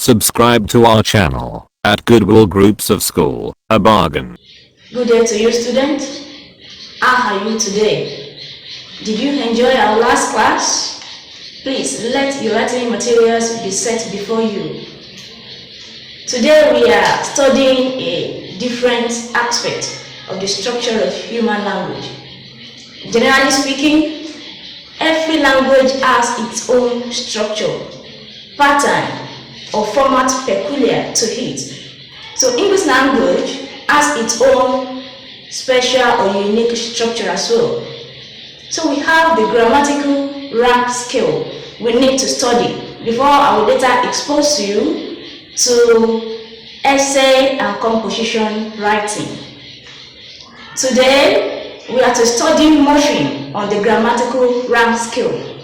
Subscribe to our channel at Goodwill Groups of School, a bargain. Good day to you, student. How are you today? Did you enjoy our last class? Please let your writing materials be set before you. Today we are studying a different aspect of the structure of human language. Generally speaking, every language has its own structure, pattern, or format peculiar to it. So English language has its own special or unique structure as well. So we have the grammatical rank scale we need to study before I will later expose you to essay and composition writing. Today we are to study morpheme on the grammatical rank scale.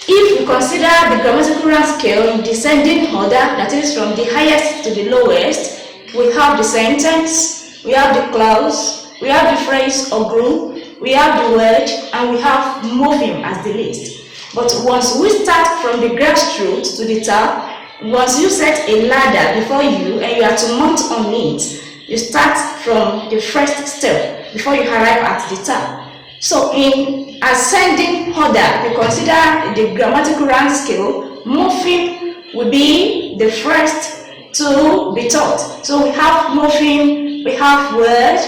If we consider the grammatical rank scale in descending order, that is from the highest to the lowest, we have the sentence, we have the clause, we have the phrase or group, we have the word, and we have morpheme as the list. But once we start from the grassroots to the top, once you set a ladder before you and you are to mount on it, you start from the first step before you arrive at the top. So in ascending order, we consider the grammatical rank scale, morpheme will be the first to be taught. So we have morpheme, we have word,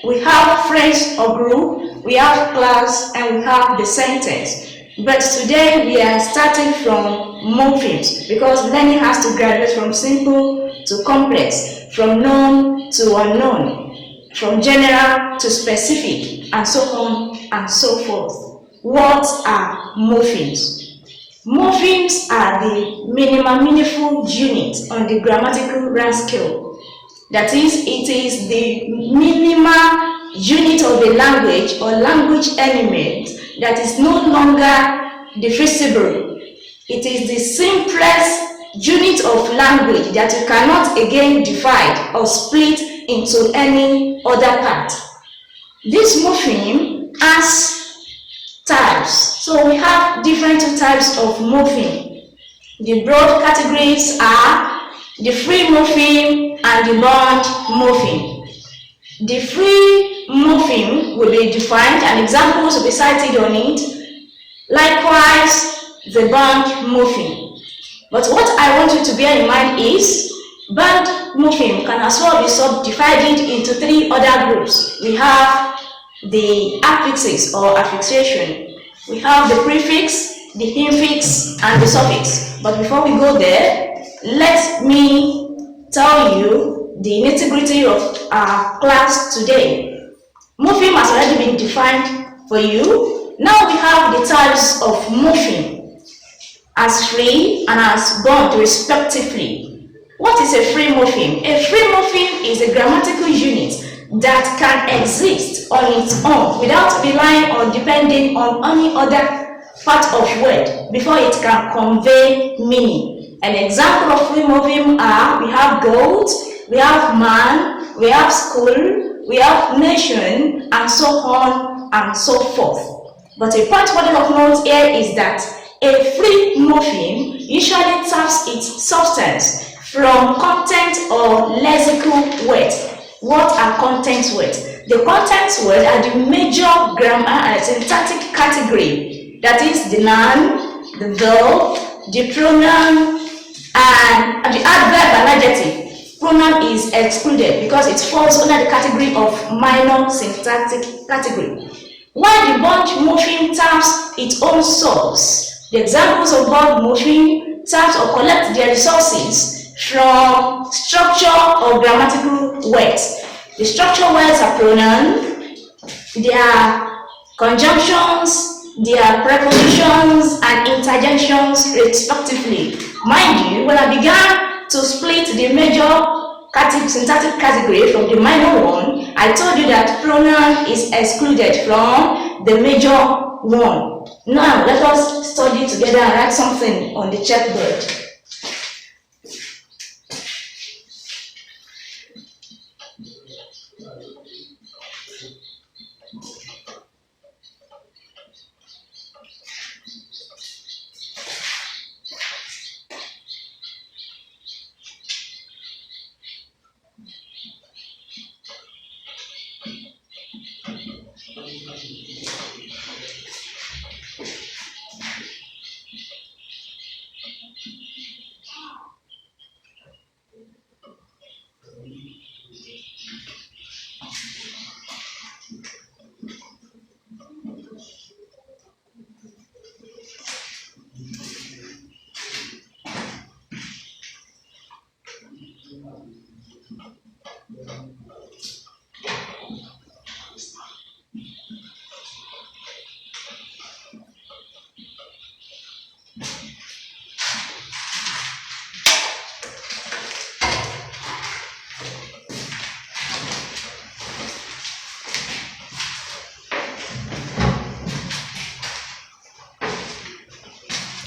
we have phrase or group, we have clause, and we have the sentence. But today we are starting from morphemes because learning has to graduate from simple to complex, from known to unknown, from general to specific, and so on and so forth. What are morphemes? Morphemes are the minimum meaningful unit on the grammatical rank scale. That is, it is the minimal unit of a language or language element that is no longer divisible. It is the simplest unit of language that you cannot again divide or split into any other part. This morpheme has types. So we have different types of morpheme. The broad categories are the free morpheme and the bound morpheme. The free morpheme will be defined and examples will be cited on it. Likewise, the bound morpheme. But what I want you to bear in mind is bound morpheme can as well be subdivided into three other groups. We have the affixes or affixation. We have the prefix, the infix, and the suffix. But before we go there, let me tell you the nitty-gritty of our class today. Morpheme has already been defined for you. Now we have the types of morpheme as free and as bound respectively. What is a free morpheme? A free morpheme is a grammatical unit that can exist on its own without relying or depending on any other part of word before it can convey meaning. An example of free morpheme are we have goat, we have man, we have school, we have nation, and so on and so forth. But a point of note here is that a free morpheme usually taps its substance from content or lexical words. What are content words? The content words are the major grammar and syntactic category. That is the noun, the verb, the pronoun, and the adverb and adjective. Pronoun is excluded because it falls under the category of minor syntactic category. While the bound morpheme taps its own source, the examples of bound morpheme taps or collect their resources from structure or grammatical words. The structure words are pronoun, their conjunctions, their prepositions, and interjections respectively. Mind you, when I began to split the major syntactic category from the minor one, I told you that pronoun is excluded from the major one. Now let us study together and write something on the checkboard.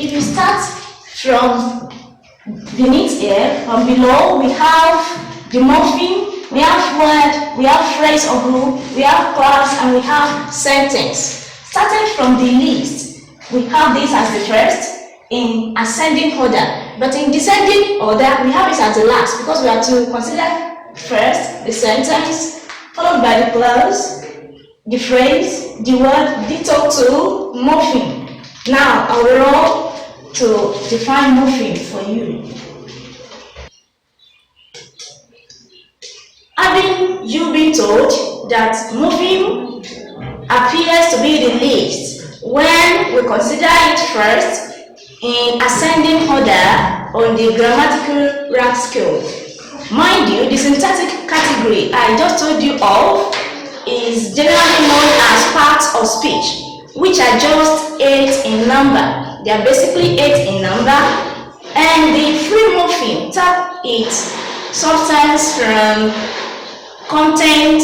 If you start from beneath here, from below, we have the morpheme, we have word, we have phrase or group, we have class, and we have sentence. Starting from the least, we have this as the first in ascending order, but in descending order, we have it as the last because we have to consider first the sentence, followed by the clause, the phrase, the word, ditto to morpheme. Now, I will roll to define morpheme for you. Having you been told that morpheme appears to be the least when we consider it first in ascending order on the grammatical rank scale. Mind you, the syntactic category I just told you of is generally known as parts of speech, which are just 8 in number. They are basically 8 in number, and the free morpheme tap its substance from content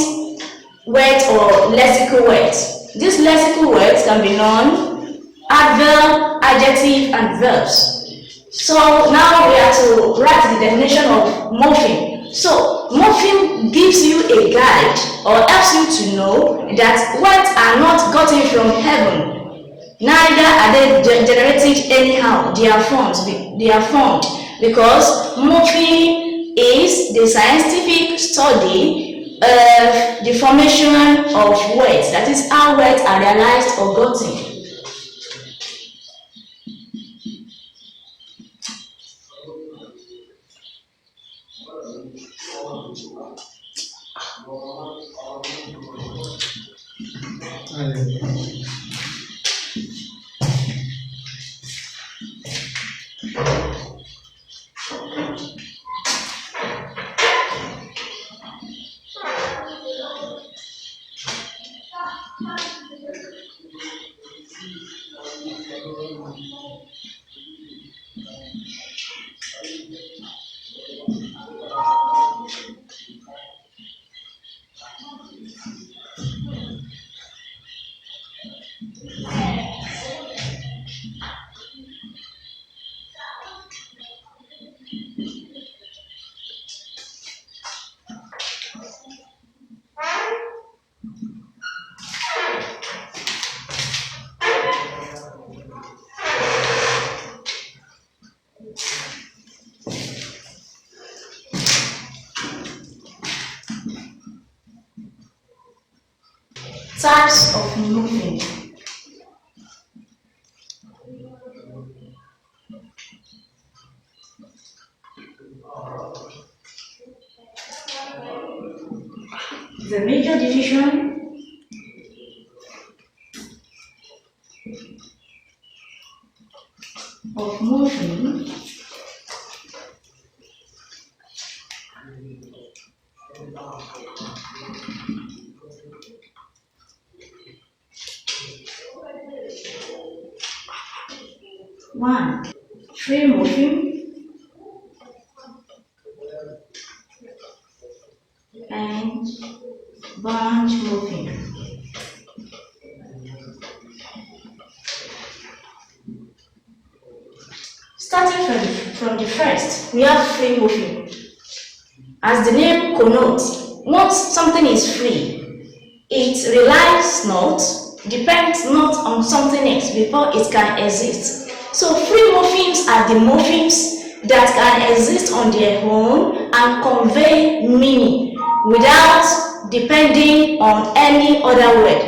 words or lexical words. These lexical words can be noun, adverb, adjective, and verbs. So now we have to write the definition of morpheme. So morpheme gives you a guide or helps you to know that words are not gotten from heaven. Neither are they generated anyhow. They are formed because morpheme is the scientific study of the formation of words. That is how words are realized or gotten. Types of morpheme. The major division of morpheme one, free morpheme and bunch morpheme. Starting from the first, we have free morpheme. As the name connotes, once something is free, it relies not, depends not on something else before it can exist. So free morphemes are the morphemes that can exist on their own and convey meaning without depending on any other word.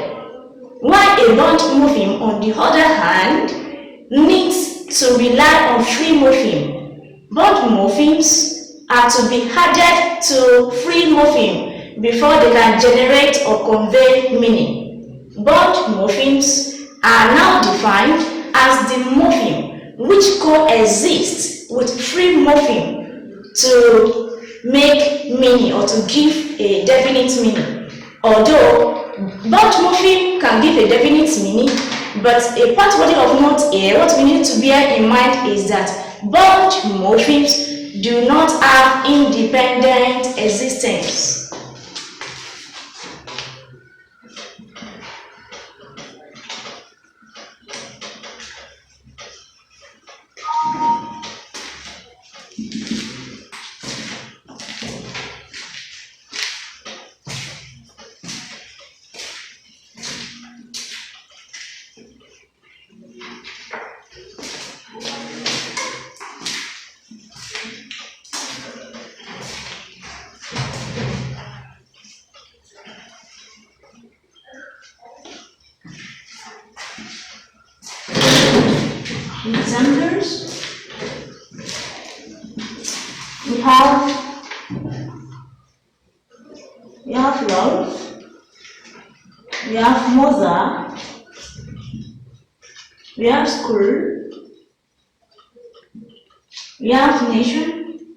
While a bond morpheme, on the other hand, needs to rely on free morpheme. Bond morphemes are to be added to free morpheme before they can generate or convey meaning. Bond morphemes are now defined as the morpheme which coexists with free morpheme to make meaning or to give a definite meaning. Although bond morpheme can give a definite meaning, but a part worthy of note here, what we need to bear in mind is that bond morphemes do not have independent existence. Examples: we have love, we have mother, we have school, we have nation,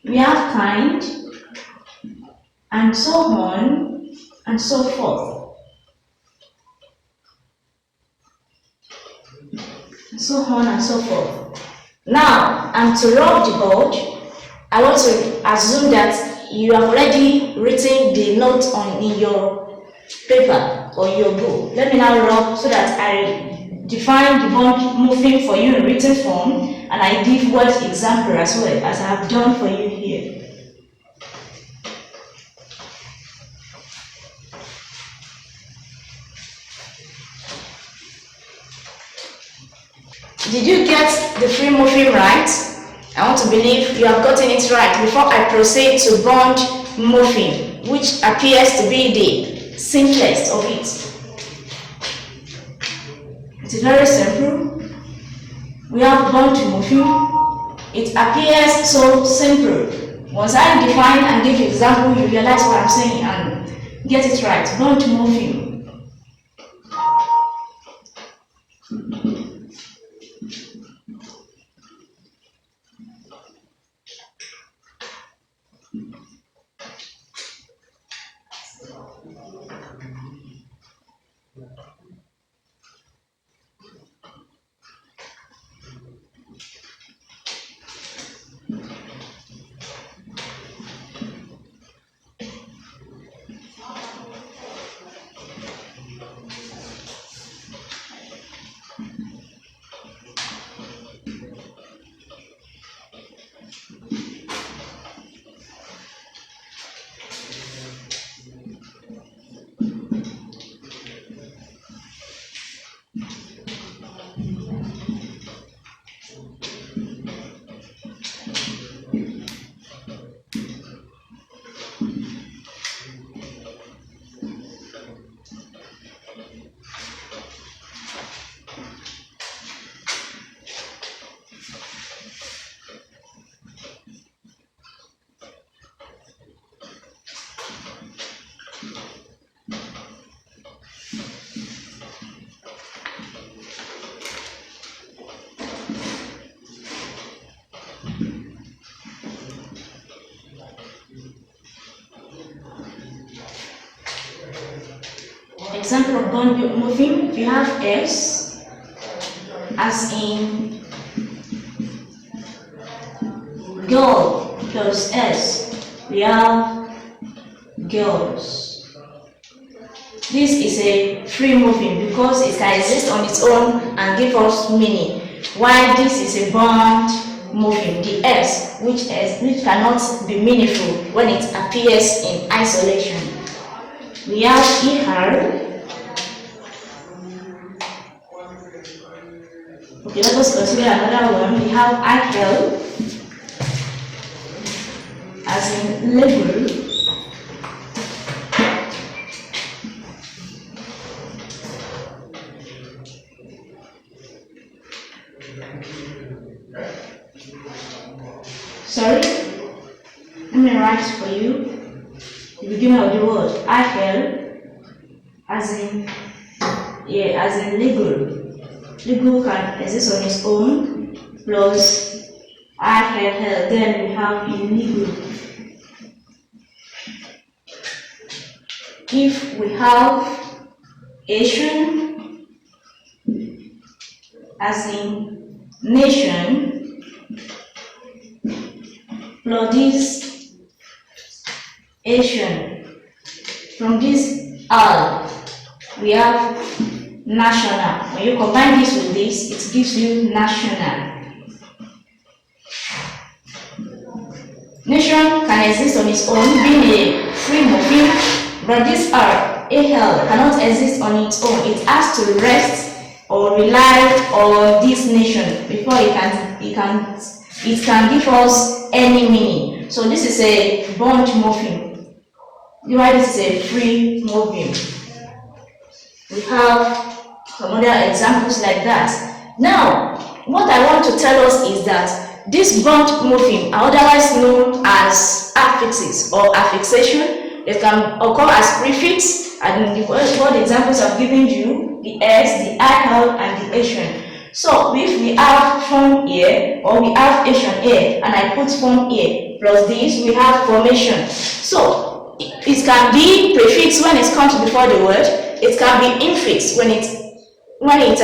we have kind, and so on and so forth. So on and so forth. Now, and to rub the board, I want to assume that you have already written the note in your paper or your book. Let me now rub so that I define the bond morpheme for you in written form, and I give word example as well as I have done for you here. Did you get the free morpheme right? I want to believe you have gotten it right before I proceed to bond morpheme, which appears to be the simplest of it. It is very simple. We have bond morpheme. It appears so simple. Once I define and give example, you realize what I'm saying and get it right. Bond morpheme. Example of bond morpheme, we have S as in girl plus S. We have girls. This is a free morpheme because it can exist on its own and give us meaning, while this is a bond morpheme, the S, which cannot be meaningful when it appears in isolation. We have ER. Okay, let us consider another one. We have IL as in label. the beginning of the word. IL as in legal. Legal can exist on its own plus IL, then we have illegal. If we have Asian as in nation plus this Asian, from this R we have national. When you combine this with this, it gives you national. Nation can exist on its own, being a free morpheme, but this R, AL, cannot exist on its own. It has to rest or rely on this nation before it can give us any meaning. So this is a bond morpheme. Why this is a free morpheme? We have some other examples like that. Now, what I want to tell us is that this bond morpheme are otherwise known as affixes or affixation. They can occur as prefix, and what examples I've given you, the S, the IL, and the Asian. So if we have form here, or we have Asian here, and I put form here, plus this, we have formation. So it can be prefix when it comes before the word. It can be infix when it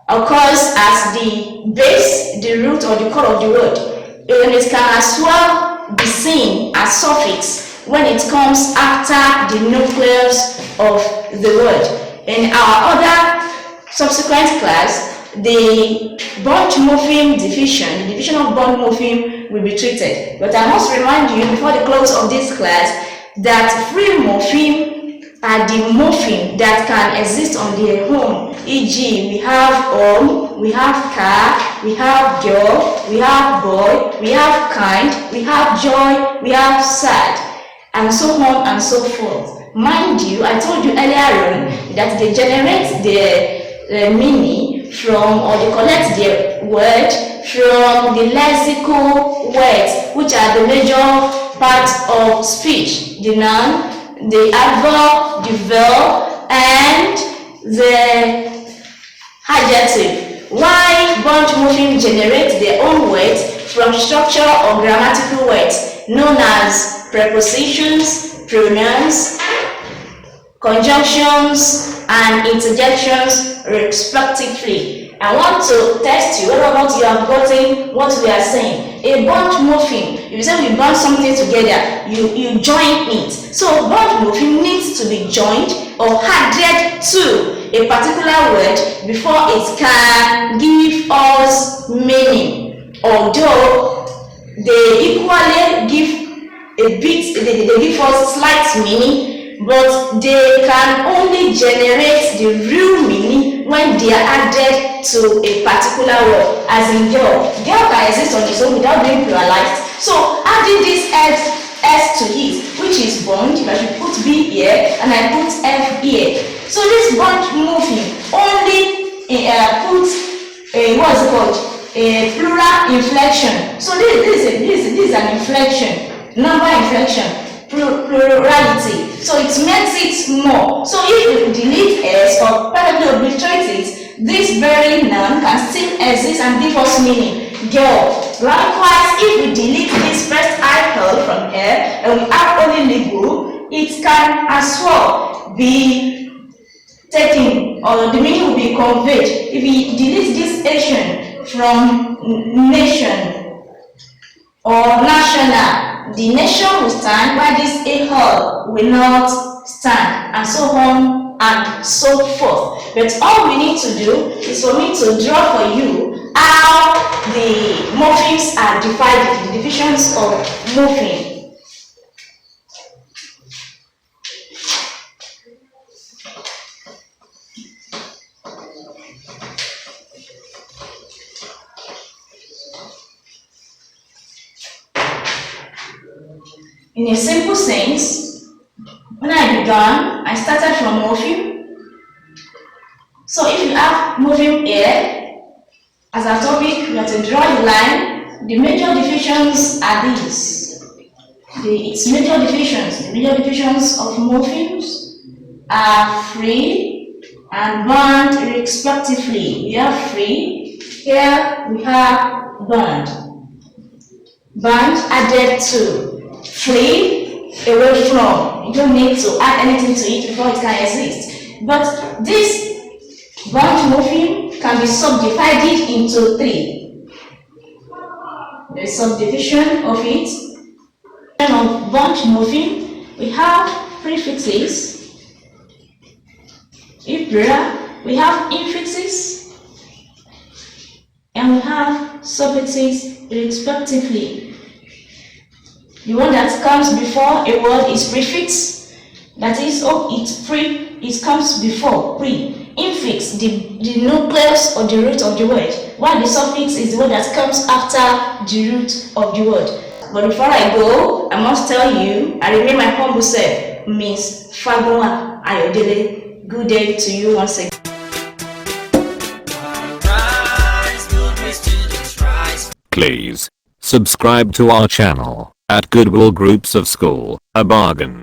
occurs as the base, the root, or the core of the word. And it can as well be seen as suffix when it comes after the nucleus of the word. In our other subsequent class, the bond morpheme division, the division of bond morpheme will be treated. But I must remind you before the close of this class that free morpheme are the morpheme that can exist on their own. E.g., we have home, we have car, we have girl, we have boy, we have kind, we have joy, we have sad, and so on and so forth. Mind you, I told you earlier on that they generate their meaning from, or they collect their word from the lexical words, which are the major parts of speech: the noun, the adverb, the verb, and the adjective. Why bond morpheme generate their own words from structure or grammatical words known as prepositions, pronouns, conjunctions, and interjections respectively. I want to test you whether or not you have gotten what we are saying. A bond morpheme, if you say we bond something together, you join it. So bond morpheme needs to be joined or added to a particular word before it can give us meaning. Although they equally give a bit, they give us slight meaning, but they can only generate the real meaning when they are added to a particular word. As in girl, girl can exist on its own without being pluralized. So adding this S to it, which is bond, I should put B here and I put F here. So this bond morpheme only puts a what's it called? A plural inflection. So this is an inflection, number inflection. Plurality, so it makes it more. So if you delete S or perfectly obliterate it, this very noun can still exist and give us meaning. Girl. Likewise, if we delete this first IL from here and we have only legal, it can as well be taken, or the meaning will be conveyed. If we delete this Asian from nation or national, the nation will stand while this AL will not stand, and so on and so forth. But all we need to do is for me to draw for you how the morphemes are divided, the divisions of morpheme. In a simple sense, when I began, I started from morpheme. So if you have morpheme here as a topic, you have to draw a line. The major divisions are these. its major divisions. The major divisions of morphemes are free and bond respectively. We have free, here we have bond. Bond added to, free, away from. You don't need to add anything to it before it can exist. But this bond morpheme can be subdivided into three. The subdivision of it. Of bond morpheme, we have prefixes. If rare, we have infixes, and we have suffixes respectively. The one that comes before a word is prefix, that is, it comes before, pre. Infix, the nucleus or the root of the word, while the suffix is the word that comes after the root of the word. But before I go, I must tell you, I remain my humble self, Miss Fagunwa Ayodele. Good day to you once again. Please subscribe to our channel at Goodwill Groups of School, a bargain.